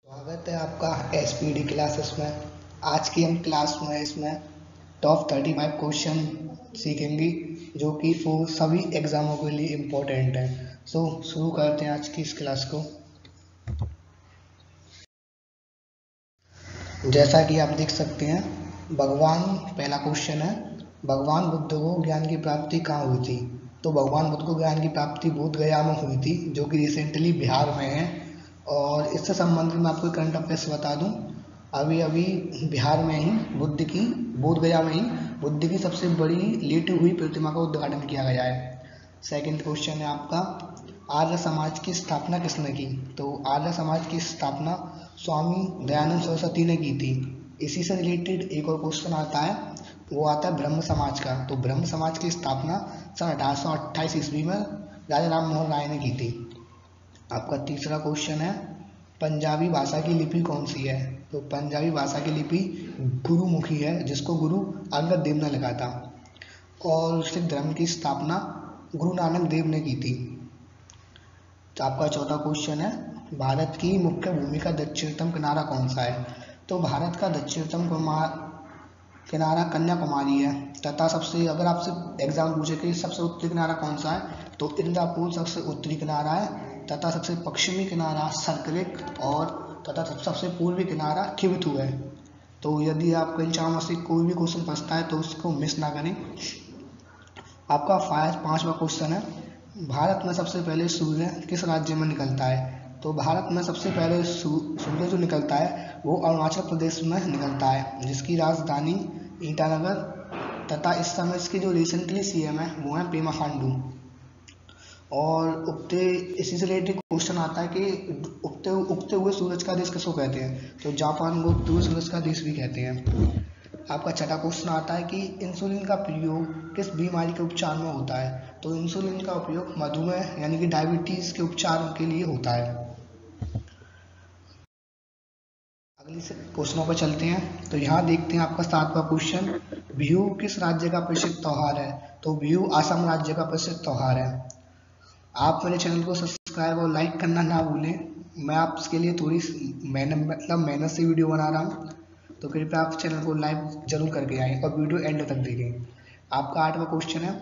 स्वागत है आपका एसपीडी क्लासेस में। आज की हम क्लास में इसमें टॉप 35 क्वेश्चन सीखेंगे जो कि वो सभी एग्जामों के लिए इम्पोर्टेंट हैं। शुरू करते हैं आज की इस क्लास को। जैसा कि आप देख सकते हैं, पहला क्वेश्चन है, भगवान बुद्ध को ज्ञान की प्राप्ति कहाँ हुई थी? तो भगवान बुद्ध को ज्ञान की प्राप्ति बोध गया में हुई थी, जो कि रिसेंटली बिहार में है। और इससे संबंधित मैं आपको करंट अफेयर्स बता दूं। अभी अभी बिहार में ही बोध गया में ही बुद्ध की सबसे बड़ी लेटी हुई प्रतिमा का उद्घाटन किया गया है। सेकंड क्वेश्चन है आपका, आर्य समाज की स्थापना किसने की? तो आर्य समाज की स्थापना स्वामी दयानंद सरस्वती ने की थी। इसी से रिलेटेड एक और क्वेश्चन आता है, वो आता है ब्रह्म समाज का। तो ब्रह्म समाज की स्थापना सन 1828 ईस्वी में राजा राम मोहन राय ने की थी। आपका तीसरा क्वेश्चन है, पंजाबी भाषा की लिपि कौन सी है? तो पंजाबी भाषा की लिपि गुरुमुखी है, जिसको गुरु अंगद देव ने लिखा था। और सिख धर्म की स्थापना गुरु नानक देव ने की थी। तो आपका चौथा क्वेश्चन है, भारत की मुख्य भूमि का दक्षिणतम किनारा कौन सा है? तो भारत का दक्षिणतम किनारा कन्याकुमारी है। तथा सबसे, अगर आपसे एग्जाम पूछे कि सबसे उत्तरी किनारा कौन सा है, तो इंद्रापुर सबसे उत्तरी किनारा है। तथा सबसे पश्चिमी किनारा सरकरेक और तथा सबसे पूर्वी किनारा किविथु है। तो यदि आपको एग्जाम में से कोई भी क्वेश्चन फंसता है तो उसको मिस ना करें। आपका पांचवा क्वेश्चन है, भारत में सबसे पहले सूर्य किस राज्य में निकलता है? तो भारत में सबसे पहले सूर्य जो निकलता है वो अरुणाचल प्रदेश में निकलता है, जिसकी राजधानी ईटानगर। तथा इस समय इसके जो रिसेंटली सीएम है वो है पेमा खांडू। और इसी से रिलेटेड क्वेश्चन आता है कि उगते हुए सूरज का देश किसको कहते हैं? तो जापान को उगते हुए सूरज का देश भी कहते हैं। आपका छठा क्वेश्चन आता है कि इंसुलिन का प्रयोग किस बीमारी के उपचार में होता है? तो इंसुलिन का उपयोग मधुमेह यानी कि डायबिटीज के उपचार के लिए होता है। अगले क्वेश्चनों पर चलते हैं। तो यहाँ देखते हैं आपका सातवां क्वेश्चन, बिहू किस राज्य का प्रसिद्ध त्योहार है? तो बिहू आसाम राज्य का प्रसिद्ध त्योहार है। आप मेरे चैनल को सब्सक्राइब और लाइक करना ना भूलें। मैं आपके लिए थोड़ी मेहनत से वीडियो बना रहा हूँ, तो कृपया आप चैनल को लाइक जरूर करके आएँ और वीडियो एंड तक देखें। आपका आठवां क्वेश्चन है,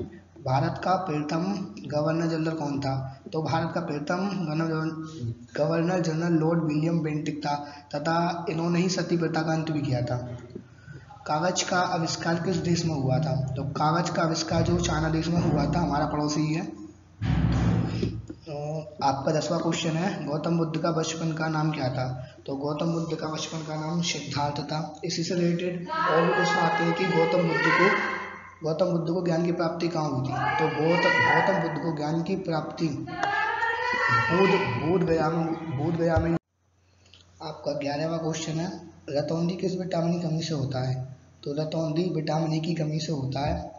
भारत का प्रथम गवर्नर जनरल कौन था? तो भारत का प्रथम governor general Lord William Bentinck था। तथा इन्होंने ही सती प्रथा का अंत भी किया था। कागज का आविष्कार किस देश में हुआ था? तो कागज का आविष्कार जो चाइना देश में हुआ था, हमारा पड़ोसी ही है। तो आपका 10वां क्वेश्चन है, गौतम बुद्ध का बचपन का नाम क्या था? तो गौतम बुद्ध का बचपन का नाम सिद्धार्थ था। इसी से रिलेटेड और भी क्वेश्चन आते हैं कि गौतम बुद्ध को ज्ञान की प्राप्ति कहाँ हुई थी? तो गौतम बुद्ध को ज्ञान की प्राप्ति बोध गया में। आपका 11वां क्वेश्चन है, रतौंधी किस विटामिन की कमी से होता है? तो रतौंधी विटामिन ए की कमी से होता है।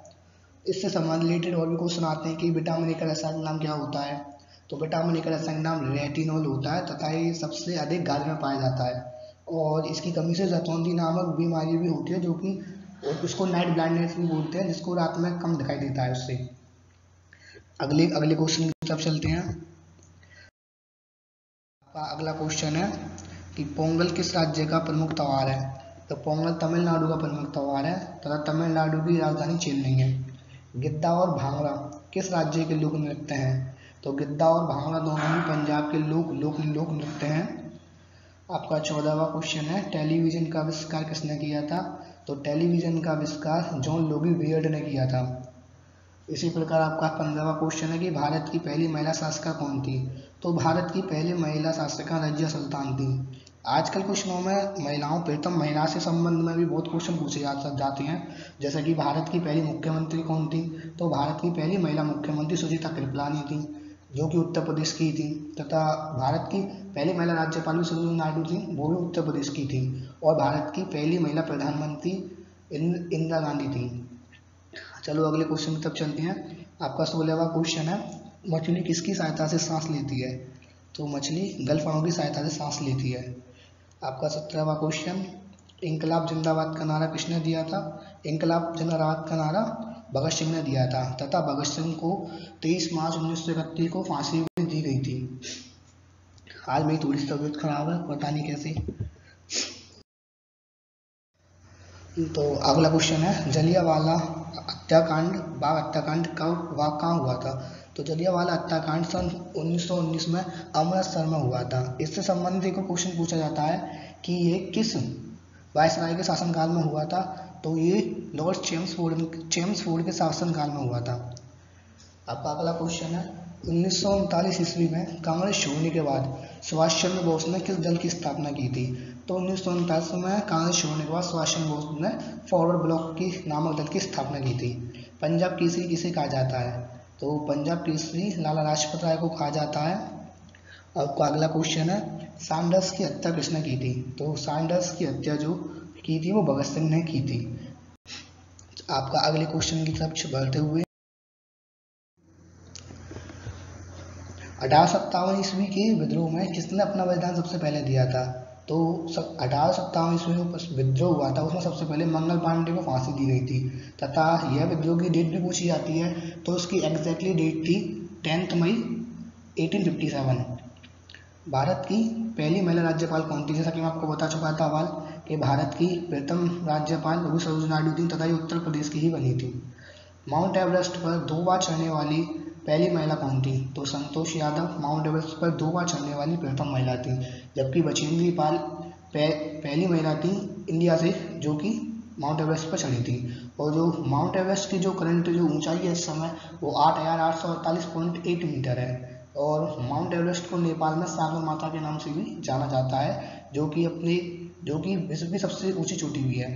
इससे संबंधित रिलेटेड और भी क्वेश्चन आते हैं कि विटामिन ए का रासायनिक नाम क्या होता है? तो विटामिन ए का रासायनिक नाम रेटिनॉल होता है तथा ये सबसे अधिक गाजर में पाया जाता है। और इसकी कमी से रतौंधी नामक बीमारी भी होती है, जो कि उसको नाइट ब्लाइंडनेस भी बोलते हैं, जिसको रात में कम दिखाई देता है उससे। अगले क्वेश्चन की तरफ चलते हैं। आपका अगला क्वेश्चन है कि पोंगल किस राज्य का प्रमुख त्योहार है? तो पोंगल तमिलनाडु का प्रमुख त्योहार है तथा तमिलनाडु की राजधानी चेन्नई है। गिद्दा और भांगड़ा किस राज्य के लोक नृत्य हैं? तो गिद्दा और भांगड़ा दोनों ही पंजाब के लोक नृत्य हैं। आपका 14वां क्वेश्चन है, टेलीविजन का आविष्कार किसने किया था? तो टेलीविजन का आविष्कार जॉन लोगी बियर्ड ने किया था। इसी प्रकार आपका 15वां क्वेश्चन है कि भारत की पहली महिला शासिका कौन थी? तो भारत की पहली महिला शासिका रजिया सुल्तान थी। आजकल क्वेश्चनों में प्रथम महिला से संबंध में भी बहुत क्वेश्चन पूछे जाते हैं, जैसे कि भारत की पहली मुख्यमंत्री कौन थी? तो भारत की पहली महिला मुख्यमंत्री सुजीता कृपलानी थी, जो कि उत्तर प्रदेश की थी। तथा भारत की पहली महिला राज्यपाल भी सरोजिनी नायडू थी, वो भी उत्तर प्रदेश की थी। और भारत की पहली महिला प्रधानमंत्री इंदिरा गांधी थी। चलो अगले क्वेश्चन की तरफ चलते हैं। आपका 16वां क्वेश्चन है, मछली किसकी सहायता से सांस लेती है? तो मछली गलफड़ों की सहायता से सांस लेती है। आपका 17वां क्वेश्चन, इंकलाब जिंदाबाद का नारा किसने दिया था? इंकलाब जिंदाबाद का नारा भगत सिंह ने दिया था तथा भगत सिंह को 23 मार्च 1931 को फांसी भी दी गई थी। हाल में थोड़ी सी तबीयत खराब है, पता नहीं कैसे। तो अगला क्वेश्चन है, जलियांवाला हत्याकांड, बाग हत्याकांड कब व कहाँ हुआ था? तो जलियांवाला हत्याकांड सन 1919 में अमृतसर में हुआ था। इससे संबंधित एक क्वेश्चन पूछा जाता है कि ये किस वायसराय के शासनकाल में हुआ था? तो ये लॉर्ड चेम्सफोर्ड के शासनकाल में हुआ था। अब अगला क्वेश्चन है, 1939 ईस्वी में कांग्रेस छोड़ने के बाद सुभाष चंद्र बोस ने किस दल की स्थापना की थी? तो 1939 में कांग्रेस छोड़ने के बाद सुभाष चंद्र बोस ने फॉरवर्ड ब्लॉक की नामक दल की स्थापना की थी। पंजाब केसरी किसे कहा जाता है? तो पंजाब केसरी लाला लाजपत राय को कहा जाता है। आपका अगला क्वेश्चन है, सैंडर्स की हत्या किसने की थी? तो सैंडर्स की हत्या जो की थी वो भगत सिंह ने की थी। आपका अगले क्वेश्चन की तरफ बढ़ते हुए, 1857 ईस्वी के विद्रोह में किसने अपना बलिदान सबसे पहले दिया था? तो 1857 ईस्वी में विद्रोह हुआ था, उसमें सबसे पहले मंगल पांडे को फांसी दी गई थी तथा यह विद्रोह की डेट भी पूछी जाती है, तो उसकी एग्जैक्टली डेट थी 10 मई 1857। भारत की पहली महिला राज्यपाल कौन थी? जैसा कि मैं आपको बता चुका था सवाल कि भारत की प्रथम राज्यपाल वो भी सरोजिनी नायडू थी तथा ये उत्तर प्रदेश की ही बनी थी। माउंट एवरेस्ट पर 2 बार चढ़ने वाली पहली महिला कौन थी? तो संतोष यादव माउंट एवरेस्ट पर 2 बार चढ़ने वाली प्रथम महिला थी, जबकि बछेंद्री पाल पहली महिला थी इंडिया से जो कि माउंट एवरेस्ट पर चढ़ी थी। और जो माउंट एवरेस्ट की जो करंट जो ऊंचाई है इस समय वो 8,848.8 मीटर है। और माउंट एवरेस्ट को नेपाल में सागर माता के नाम से भी जाना जाता है, जो कि विश्व की सबसे ऊंची चोटी भी है।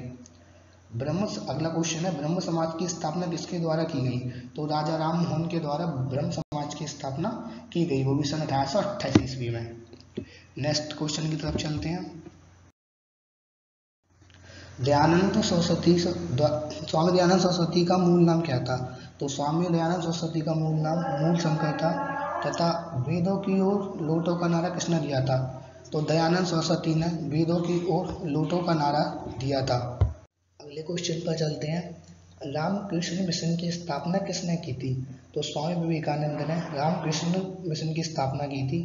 अगला क्वेश्चन है, ब्रह्म समाज की स्थापना किसके द्वारा की गई? तो राजा राम मोहन के द्वारा ब्रह्म समाज की स्थापना की गई, वो भी सन 1828 ईस्वी में। नेक्स्ट क्वेश्चन की तरफ चलते हैं। स्वामी दयानंद सरस्वती का मूल नाम क्या था? तो स्वामी दयानंद सरस्वती का मूल नाम मूल शंकर था तथा वेदों की ओर लौटो का नारा किसने दिया था? तो दयानंद सरस्वती ने वेदों की ओर लौटो का नारा दिया था। अगले क्वेश्चन पर चलते हैं, रामकृष्ण मिशन की स्थापना किसने की थी? तो स्वामी विवेकानंद ने रामकृष्ण मिशन की स्थापना की थी।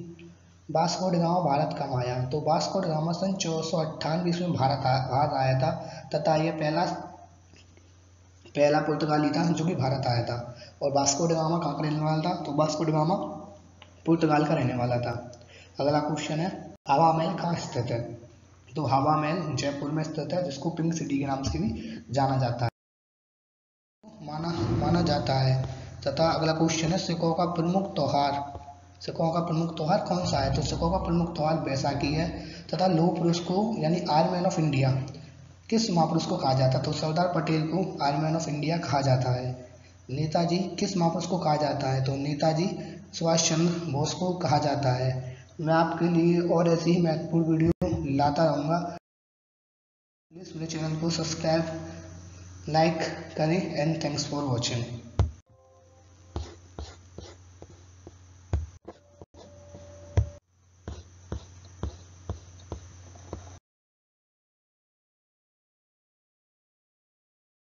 वास्को ड गामा भारत कब आया? तो वास्को ड गामा सन 1498 ईस्वी में भारत आया था तथा यह पहला पुर्तगाली था जो कि भारत आया था। और वास्को ड गामा कहाँ का रहने वाला था? तो वास्को ड गामा पुर्तगाल का रहने वाला था। अगला क्वेश्चन है, हवा महल कहाँ स्थित है? तो हवा महल जयपुर में स्थित है, जिसको पिंक सिटी के नाम से भी जाना जाता है, माना जाता है। तथा अगला क्वेश्चन है, सिखों का प्रमुख त्योहार कौन सा है? तो सिखों का प्रमुख त्योहार बैसाखी है। तथा लौह पुरुष को यानी आर्य मैन ऑफ इंडिया किस महापुरुष को कहा जाता है? तो सरदार पटेल को आर्य मैन ऑफ इंडिया कहा जाता है। नेताजी किस महापुरुष को कहा जाता है? तो नेताजी सुभाष चंद्र बोस को कहा जाता है। मैं आपके लिए और ऐसी ही महत्वपूर्ण वीडियो लाता रहूँगा। प्लीज़ मेरे चैनल को सब्सक्राइब, लाइक करें एंड थैंक्स फॉर वॉचिंग।